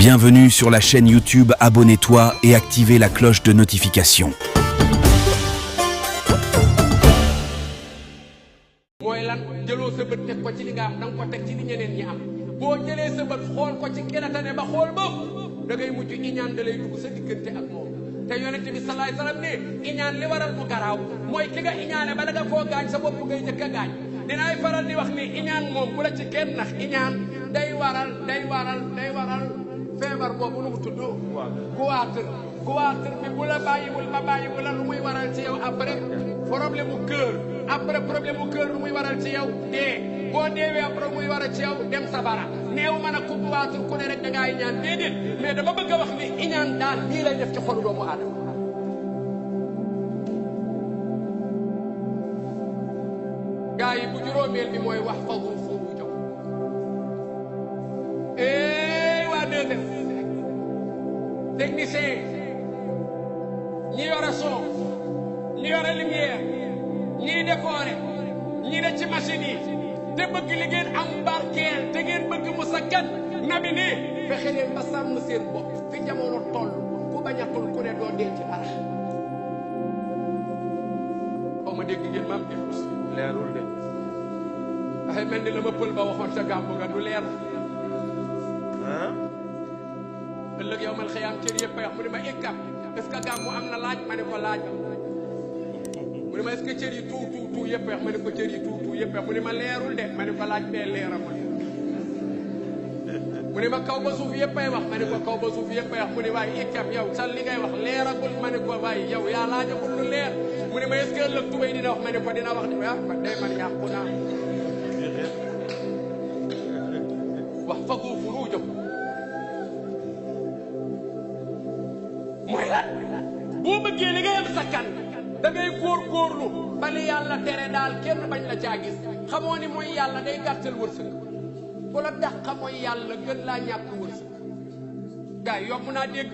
Bienvenue sur la chaîne YouTube, abonne-toi et activez la cloche de notification. mooy lan jëloo sa bët teg ko ci li nga am danga ko teg ci li ñeneen ñi am boo jëlee sa bët xool ko ci kenatane ba xool ba da ngay mujj iñaan da lay dugg sa diggante ak moom te yonent bi salaay salaam ne iñaan li waral mu garaaw mooy ki nga iñaane ba da nga koo gaañ sa bopp ngay njëkk a gaañ dinaay faral di wax ni iñaan moom bu la ci kenn nax iñaan day waral feebar boobu nu mu tudd goitre bi bu la bàyyiwul ma bàyyiwul la lu muy waral ci yow après problème mu cœur lu muy waral ci yow dee boo deewee après muy waral ci yow dem sabara neew mën a ku goitre ku ne rek da ngaa iñaan déedéet mais dama bëgg a wax ni iñaan daal lii lay def ci xolu doomu aadama gaa yi bu juróomeel bi mooy wax fa fu jow waa deuxième technicien ñi yore son ñi yore lumière ñii décoré ñii ne ci machine yi te bëgg li ngeen am barkeel te ngeen bëgg mu sakkan nabi ne fexe leen ba sàmm seen bopp fi jamono toll ku bañatul ku ne doo dee ci dara xaw ma dégg ngeen maam di leerul de dafay mel ni la ma pël ba waxoon ca gàmmu nga du leer ëllëg yow man xëyaam cër yëpp a wax mu ne ma ikkam est-ce que gàmmu am na laaj ma ne ko laaj mu ne ma est-ce que cër yi tout yëpp wax ma ne ko cër yi tout yëpp wax mu ne ma leerul de ma ne ko laaj bee leera ma mu ne ma kaw ba suuf yëpp ay wax ma ne ko kaw ba suuf yëpp ay wax mu ne waaye ikkam yow sa li ngay wax leeragul ma ne ko waaye yow yaa laajagul lu leer mu ne ma est-ce que ëllëg tubéy dina wax ma ne ko dina wax de ah man day man yàqu naa wax fagu furuujam mooy lan boo bëggee li ngay am sakkan da ngay góorgóorlu ba li yàlla tere daal kenn bañ la caa gis xamoo ni mooy yàlla day gàttal wërsëg ku la dàq mooy yàlla gën laa ñàkk wërsëg gars yi yomb naa dégg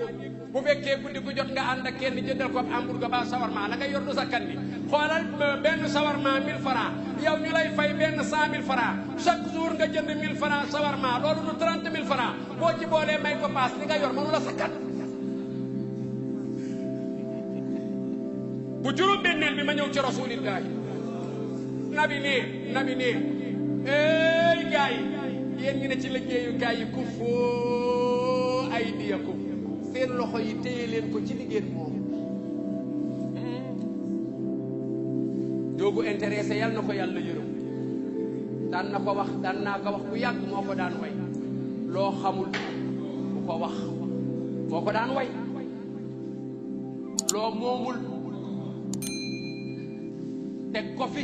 bu fekkee guddi gu jot nga ànd ak kenn jëndal ko hamburger ba sawarma la nga yor du sakkan ni xoolal benn sawarma 1000 francs yow ñu lay fay benn 100 000 francs chaque jour nga jënd 1000 francs sawarma loolu du 30 000 francs boo ci boolee may ko paas li nga yor mënu la sakkan bu juróom benneel bi ma ñëw ci rasulillahi nabi ne ey gaay yi yéen ñi ne ci liggéeyukaay yi ku foo ay diyakum seen loxo yi téye leen ko ci liggéey moom joogu intéressé yal na ko yàlla yërëm daan naa ko wax bu yàgg moo ko daan way loo xamul bu ko wax moo ko daan way loo moomul teg ko fi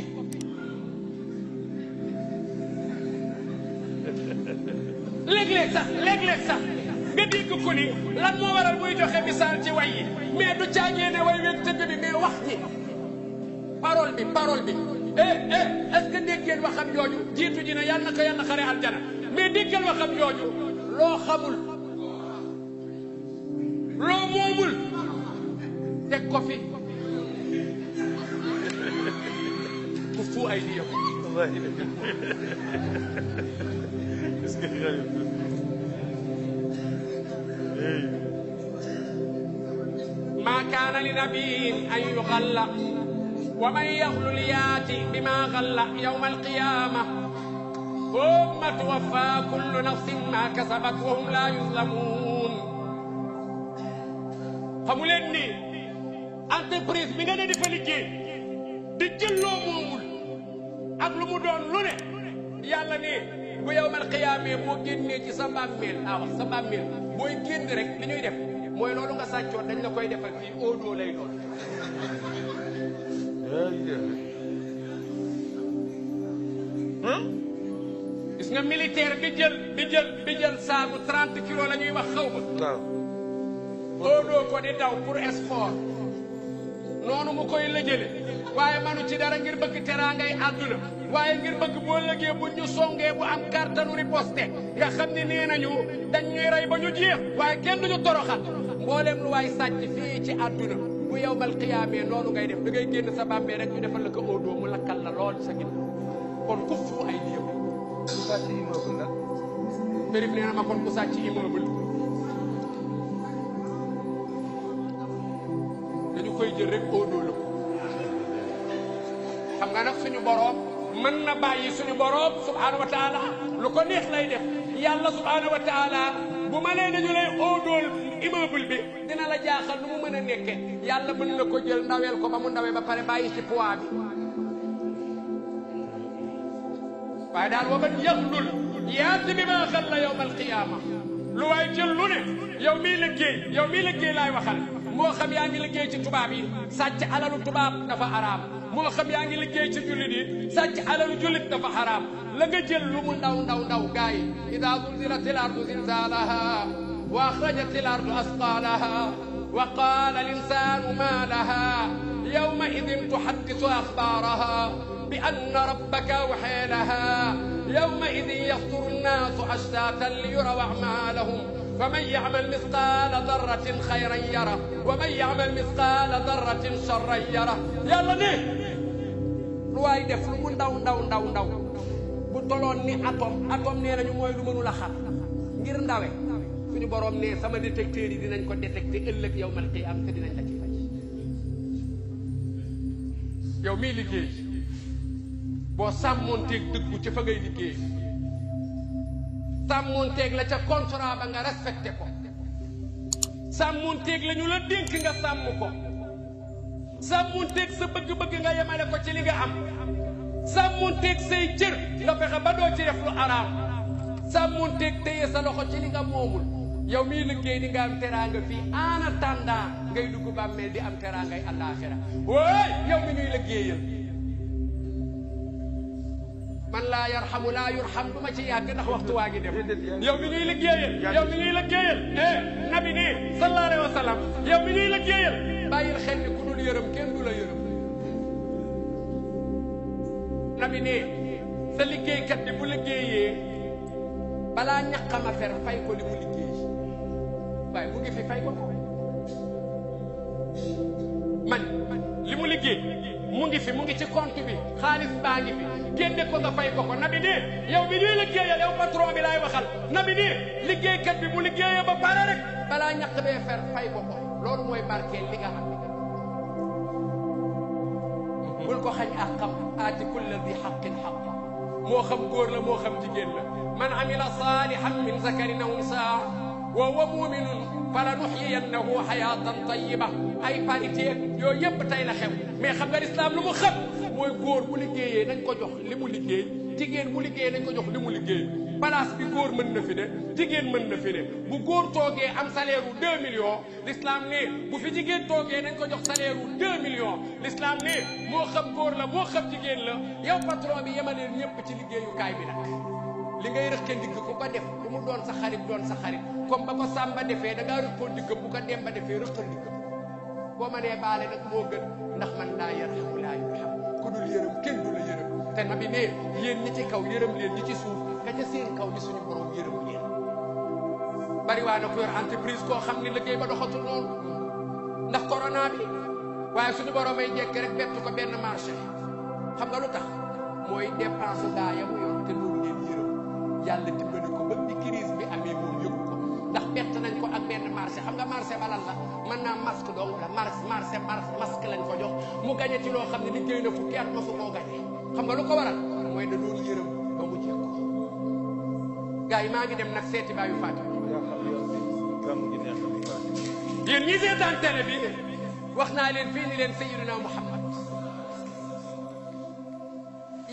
léeg-léeg sax nga dégg ko ni lan moo waral muy joxe misaal ci way yi mais du caagee ne way weeg tëgg bi mais wax ji parole bi est-ce que dégg ngeen waxam jooju jiitu ji ne yàlla na ko yàlla xare aljana mais déggal waxam jooju loo xamul loo moomul teg ko fi ku fu ay diyam ما كان لنبي أن يغل ومن يغل ياتي بما غل يوم القيامة ثم توفى كل نفس ما كسبت وهم لا يظلمون xamu leen ni entreprise bi nga ne di fa liggéey di jël loo moomul ak lu mu doon lu ne yàlla ne bu yawmal qiyaamee boo génnee ci sa bàmmeel sa bàmmeel booy génn rek li ñuy def mooy loolu nga sàccoon dañ la koy defal fii oodoo lay doon gis nga militaire bi jël saagu 30 kilos la ñuy wax xaw ba oodoo ko di daw pour sport noonu mu koy lëjële waaye manu ci dara ngir bëgg teraangay àdduna waaye ngir bëgg boo lëgee bu ñu songee bu am kàttanu riposte nga xam ne nee nañu dañ ñuy rey ba ñu jeex waaye kenn duñu toroxal mboolem lu waay sàcc fii ci àdduna bu yawmal qiyaamee noonu ngay def da ngay génn sa bàmmee rek ñu defal la ko oodoo mu lakkal la lool sa ginnaaw kon ku fu ay liyam ku sàcc immeuble nag Périf nee na ma kon ku sàcc immeuble jël rek óodóolu ko xam nga nag suñu boroom mën na bàyyi suñu boroom subhaanahu wa taala lu ko neex lay def yàlla subhaanahu wa taala bu ma nee dañu lay óodóol immeuble bi dina la jaaxal nu mu mën a nekke yàlla mën na ko jël ndaweel ko ba mu ndawee ba pare bàyyi ci poids bi waaye daal wa man yaxlul yaati bi ma xalla yawma alqiyaama lu waay jël lu ne yow mii liggéey laay waxal moo xam yaa ngi liggéey ci tubaab yi sàcc alalu tubaab dafa araam moo xam yaa ngi liggéey ci jullit yi sàcc alalu jullit dafa xaraam la nga jël lu mu ndaw ndaw ndaw gaay ida zulzilat al ardu zilzalaha wa akhrajat al ardu asqalaha wa qala al insanu ma laha yawma idin tuhaddisu akhbaraha bi anna rabbaka awha laha yawma idin yasduru an-nasu ashtatan liyuraw a'malahum فمن يعمل مثقال ذرة خيرا يره ومن يعمل مثقال ذرة شرا يره يلا ne lu waay def lu mu ndaw ndaw ndaw ndaw bu toloon ni atome nee nañu mooy lu mënul a xam ngir ndawe suñu boroom ne sama détecteur yi dinañ ko détecté ëllëg yawmal qiyaam te dinañ la ci fay yow miy liggéey boo sàmmoonteeg dëggu ci fa ngay liggéey sàmmoonteeg la ca contrat ba nga respecté ko sàmmoonteeg la ñu la dénk nga sàmm ko sàmmoonteeg sa bëgg-bëgg nga yemale ko ci li nga am sàmmoonteeg say cër nga fexe ba doo ci def lu araam sàmmoonteeg téye sa loxo ci li nga moomul yow miy liggéey di nga am teraanga fii en attendant ngay dugg bàmmeel di am teraangay àllaaxira wooy yow mi ñuy liggéeyal man laa yarhamu laa yurham du ma ci yàgg ndax waxtu waa ngi dem yow mi ñuy liggéeyal nabi ne sallallahu alayhi wa sallam yow mi ñuy liggéeyal bàyyil xel ni ku dul yërëm kenn du la yërëm nabi ne sa liggéeykat bi bu liggéeyee balaa ñaqama fer fay ko li mu liggéey waaye mu ngi fi fay ko man li mu liggéey mu ngi fi mu ngi ci compte bi xaalis baa ngi fi génne ko nga fay ko ko nabi ne yow bi ñuy liggéeyal yow patron bi laay waxal nabi ne liggéeykat bi bu liggéeyee ba pare rek balaa ñaq bee fer fay ko ko loolu mooy barkeel li nga xam ne bul ko xañ ak xam aati kulla di xaqin xaqa moo xam góor la moo xam jigéen la man amila salihan min zakarin aw unsaa wa huwa muminun falanuhyiyannahu hayatan tayyiba ay parité yooyu yëpp tey la xew mais xam nga lislaam lu mu xam mooy góor bu liggéeyee nañ ko jox li mu liggéey jigéen bu liggéeyee nañ ko jox li mu liggéey place bi góor mën na fi ne jigéen mën na fi ne bu góor toogee am salaire u 2 millions l'islam ne bu fi jigéen toogee nañ ko jox salaire u 2 millions l'islam ne moo xam góor la moo xam jigéen la yow patron bi yemaleel ñëpp ci liggéeyukaay bi nag li ngay rëqe ndigg ku ko def bu mu doon sa xarit comme ba ko Samba defee da ngaa rëqoo ndiggam bu ko Demba defee rëqal ndiggam boo ma nee baale nag moo gën ndax man laa yarhamu laa yurham ku dul yërëm kenn du la yërëm te nabi ne yéen ñi ci kaw yërëm leen ñi ci suuf ka ca seen kaw di suñu borom yërëm leen bari waa na ko yor entreprise koo xam ne liggéey ba doxatul noonu ndax corona bi waaye suñu borom ay jekk rek bett ko benn marché xam nga lu tax mooy dépense gaa ya mu yor te loolu leen yërëm yàlla dimbali ko ba bi crise bi amee moom yëgu ko ndax bett nañ ko ak benn marché xam nga marché balal la mën naa masque dong la marché masque lañ ko jox mu gañe ci loo xam ne liggéey na fukki at masu koo gañe xam nga lu ko waral mooy da doon yërëm ba mu jeex ko gars yi maa ngi dem nag seeti baayu Fatima yéen ñi seetaan télé bi wax naa leen fii ni leen Sayyidina Muhammad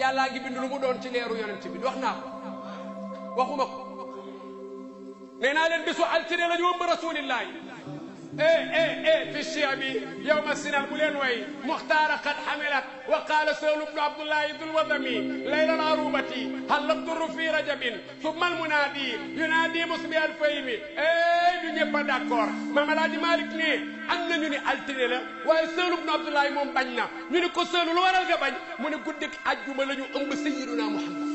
yàllaa ngi bind lu mu doon ci leeru yonent bi wax naa ko waxuma ko nee naa leen bisu altine la ñu ëmb rasulillahi في الشعب يوم السنة بولين وي مختار قد حملت وقال سهل بن عبد الله ذو الوذمي ليلة العروبة هل الضر في رجب ثم المنادي ينادي مصبي الفيم du ñëpp a d'accord Maam Alaaji Malick ne am nañu ni altine la waaye Sëhlu bnu Abdullahi moom bañ na ñu ne ko Sëhlu lu waral nga bañ mu ne guddik àjjuma la ñu ëmb Sayyiduna Muhammad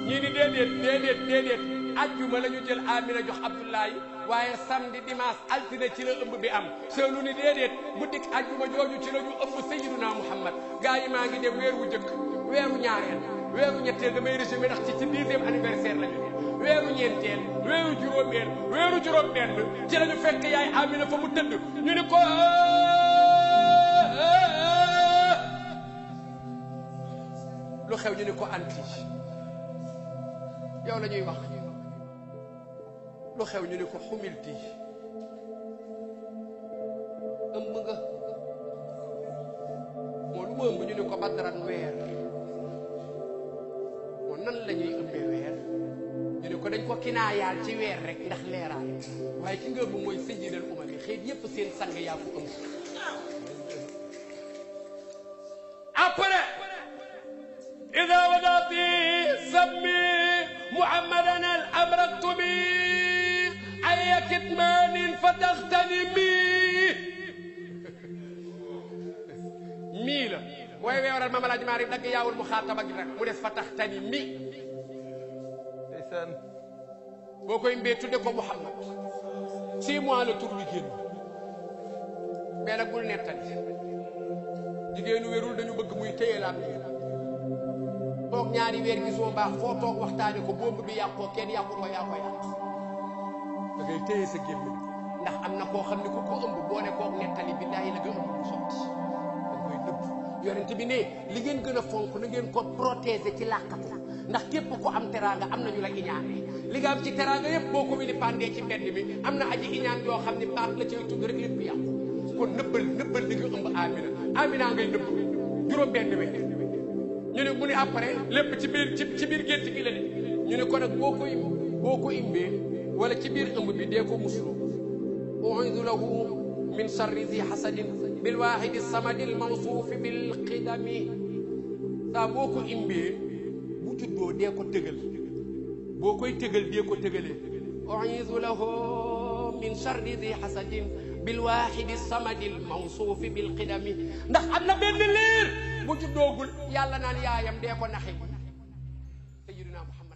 ñii ni déedéet àjjuma la ñu jël Amina jox Abdullahi waaye samedi dimanche altine ci la ëmb bi am Sëhlu ni déedéet guddik àjjuma jooju ci la ñu ëmb Sayyiduna Muhammad gaa yi maa ngi dem weer wu jëkk weeru ñaareel weeru ñetteel damay résumé ndax ci 10e anniversaire la ñu ne weeru ñeenteel weeru juróomeel weeru juróom benn ci la ñu fekk yaay Amina fa mu tëdd ñu ni ko lu xew ñu ne ko anti yow la ñuy wax lu xew ñu ne ko xumilti ëmb nga moo lu mu ëmb ñu ne ko badran weer moo nan la ñuy ëmbee weer ñu ne ko dañ ko kinaayaal ci weer rek ndax leeraal waaye ki nga ëmb mooy sayyidul umami xeet yépp seen sang yaa ko ëmb après ida wadati sammi muhammadan al amraktubi ay kitmanin fataxtanimi mii la booy weewaral Maam Alaaji Maalik dagg yaawul mu xaataba gi nag mu des fataxtanimi ndeysaan boo koy mbee tudde ko Muhammad 6 mois la tur wi génn mais nag bul nettali jigéenu wérul dañu bëgg muy téye laat toog ñaari weer gisoo baax foo toog waxtaane ko boobu bi yàqoo kenn yàqu ko yaa ko yàq da ngay téye sa gémmiñ ndax am na koo xam ne ku ko ëmb boo ne koog nettali billaahi la nga ëmb bu sotti da koy nëbb yonent bi ne li ngeen gën a fonk na ngeen ko protéger ci làkkatu ndax képp ko am teraanga am nañu la iñaane li nga am ci teraanga yëpp boo ko wili pandee ci mbedd mi am na aji iñaan yoo xam ne baax la cay tudd rek lépp yàqu kon nëbbal li nga ëmb Amina ngay nëbb juróom benn weer ñu ne mu ne après lépp ci biir gént gi la de ñu ne ko nag boo ko imbee wala ci biir ëmb bi dee ko muslu u'idu lahu min sharri zi hasadin bil wahidi samadil mawsuufi bil qidami saa boo ko imbee bu juddoo dee ko tëgal boo koy tëgal dee ko tëgalee u'idu lahu min sharri zi hasadin bil waahidi samadil mawsuufi bil qidami ndax am na benn liir bu juddoogul yàlla naan yaayam dee ko naxe sayyidina Muhammad